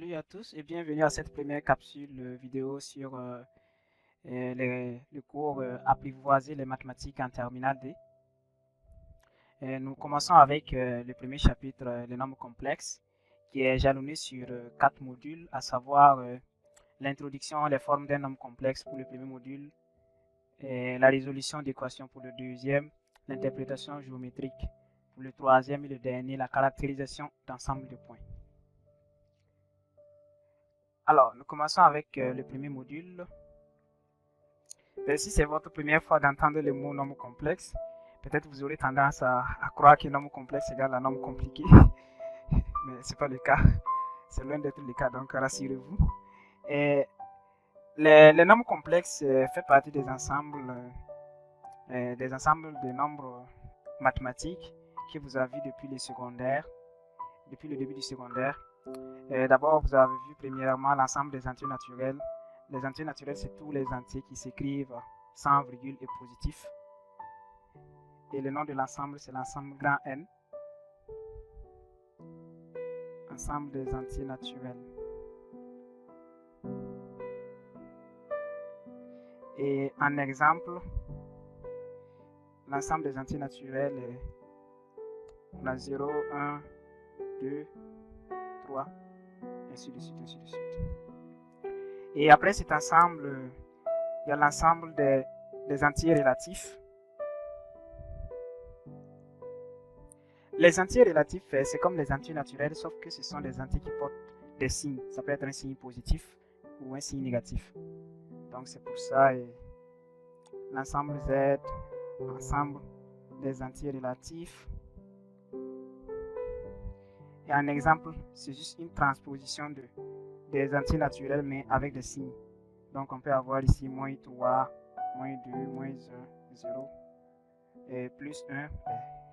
Salut à tous et bienvenue à cette première capsule vidéo sur le cours Apprivoiser les mathématiques en terminale D. Nous commençons avec le premier chapitre, les nombres complexes, qui est jalonné sur 4 modules, à savoir l'introduction, les formes d'un nombre complexe pour le premier module, la résolution d'équations pour le deuxième, l'interprétation géométrique pour le troisième et le dernier, la caractérisation d'ensemble de points. Alors, nous commençons avec le premier module. Si c'est votre première fois d'entendre le mot nombre complexe, peut-être vous aurez tendance à croire que nombre complexe égale à nombre compliqué, mais ce n'est pas le cas. C'est loin d'être le cas, donc rassurez-vous. Et les nombres complexes font partie des ensembles de nombres mathématiques que vous avez depuis le secondaire, depuis le début du secondaire. D'abord, vous avez vu premièrement l'ensemble des entiers naturels. Les entiers naturels, c'est tous les entiers qui s'écrivent sans virgule et positif. Et le nom de l'ensemble, c'est l'ensemble grand N. Ensemble des entiers naturels. Et en exemple, l'ensemble des entiers naturels est on a 0, 1, 2, 3, ainsi de suite, ainsi de suite. Et après cet ensemble, il y a l'ensemble des entiers relatifs. Les entiers relatifs, c'est comme les entiers naturels, sauf que ce sont des entiers qui portent des signes. Ça peut être un signe positif ou un signe négatif. Donc c'est pour ça l'ensemble Z, ensemble des entiers relatifs. Et un exemple, c'est juste une transposition des entiers naturels, mais avec des signes. Donc on peut avoir ici moins 3, moins 2, moins 1, 0, et plus 1.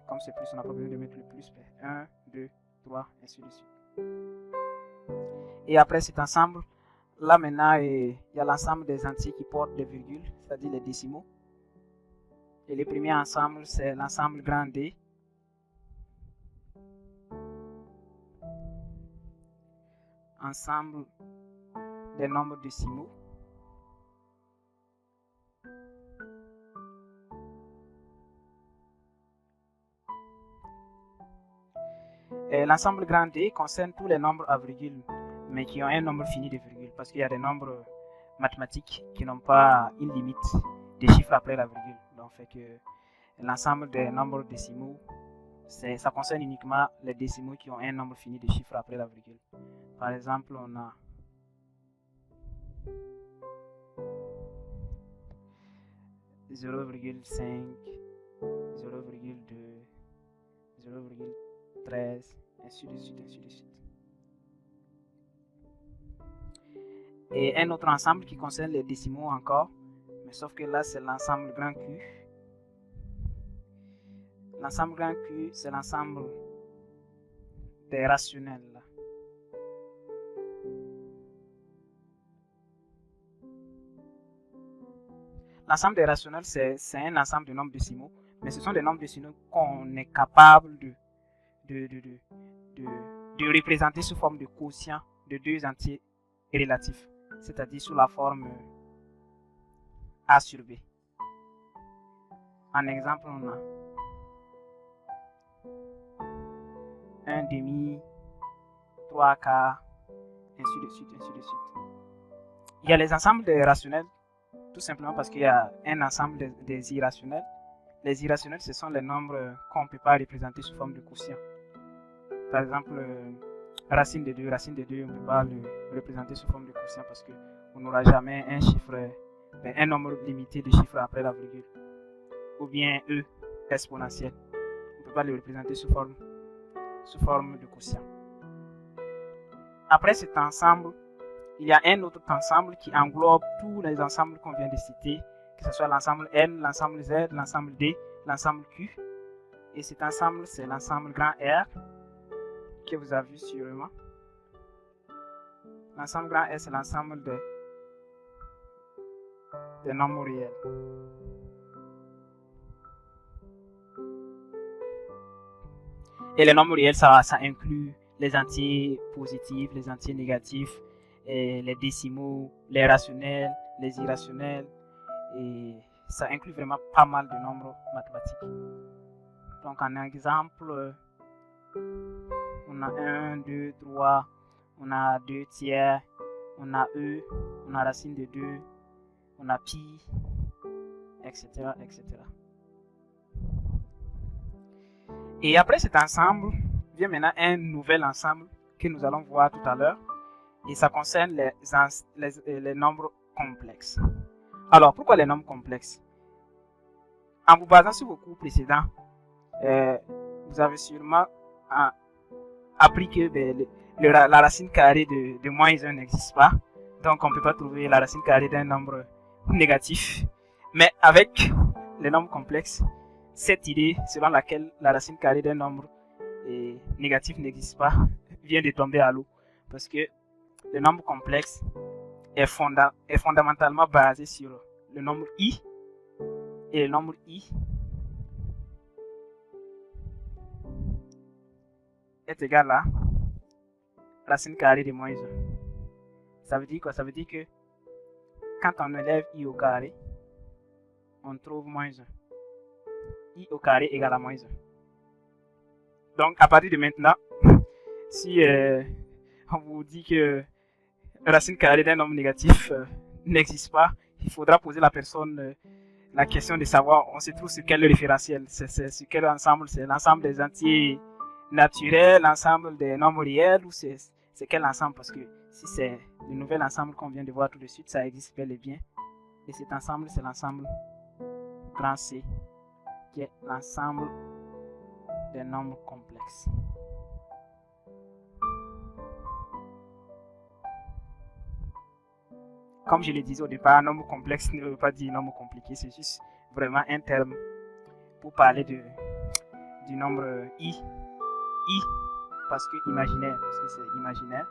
Comme c'est plus, on n'a pas besoin de mettre le plus. 1, 2, 3, ainsi de suite. Et après cet ensemble, là maintenant, il y a l'ensemble des entiers qui portent des virgules, c'est-à-dire les décimaux. Et le premier ensemble, c'est l'ensemble grand D. Ensemble des nombres décimaux. L'ensemble grand D concerne tous les nombres à virgule, mais qui ont un nombre fini de virgule, parce qu'il y a des nombres mathématiques qui n'ont pas une limite des chiffres après la virgule. Donc, fait que l'ensemble des nombres décimaux, ça concerne uniquement les décimaux qui ont un nombre fini de chiffres après la virgule. Par exemple, on a 0,5, 0,2, 0,13, ainsi de suite, ainsi de suite. Et un autre ensemble qui concerne les décimaux encore, mais sauf que là c'est l'ensemble grand Q. L'ensemble grand Q, c'est l'ensemble des rationnels. L'ensemble des rationnels, c'est un ensemble de nombres décimaux, mais ce sont des nombres décimaux qu'on est capable de représenter sous forme de quotient de deux entiers relatifs, c'est-à-dire sous la forme A sur B. En exemple, on a 1 demi, 3 quarts, ainsi de suite, ainsi de suite. Il y a les ensembles des rationnels, tout simplement parce qu'il y a un ensemble des irrationnels. Les irrationnels, ce sont les nombres qu'on ne peut pas représenter sous forme de quotient. Par exemple, racine de 2, on ne peut pas le représenter sous forme de quotient parce qu'on n'aura jamais un chiffre, un nombre limité de chiffres après la virgule. Ou bien E exponentiel. On ne peut pas le représenter sous forme de quotient. Après cet ensemble, il y a un autre ensemble qui englobe tous les ensembles qu'on vient de citer, que ce soit l'ensemble N, l'ensemble Z, l'ensemble D, l'ensemble Q. Et cet ensemble, c'est l'ensemble grand R, que vous avez vu sûrement. L'ensemble grand R, c'est l'ensemble des nombres réels. Et les nombres réels, ça inclut les entiers positifs, les entiers négatifs, et les décimaux, les rationnels, les irrationnels, et ça inclut vraiment pas mal de nombres mathématiques. Donc en exemple, on a 1, 2, 3, on a 2 tiers, on a E, on a racine de 2, on a pi, etc., etc. Et après cet ensemble, vient maintenant un nouvel ensemble que nous allons voir tout à l'heure. Et ça concerne les nombres complexes. Alors, pourquoi les nombres complexes? En vous basant sur vos cours précédents, vous avez sûrement appris que la racine carrée de moins 1 n'existe pas. Donc, on ne peut pas trouver la racine carrée d'un nombre négatif. Mais avec les nombres complexes, cette idée selon laquelle la racine carrée d'un nombre négatif n'existe pas vient de tomber à l'eau. Parce que le nombre complexe est fondamentalement basé sur le nombre i, et le nombre i est égal à racine carrée de moins 1. Ça veut dire quoi? Ça veut dire que quand on élève i au carré, on trouve moins 1. I au carré égale à moins 1. Donc à partir de maintenant, si on vous dit que racine carrée d'un nombre négatif n'existe pas, il faudra poser la personne la question de savoir on se trouve sur quel référentiel, c'est sur quel ensemble, c'est l'ensemble des entiers naturels, l'ensemble des nombres réels, ou c'est quel ensemble, parce que si c'est le nouvel ensemble qu'on vient de voir tout de suite, ça existe bel et bien, et cet ensemble c'est l'ensemble grand C, qui est l'ensemble des nombres complexes. Comme je le disais au départ, un nombre complexe ne veut pas dire nombre compliqué, c'est juste vraiment un terme pour parler du nombre i, parce que imaginaire, parce que c'est imaginaire.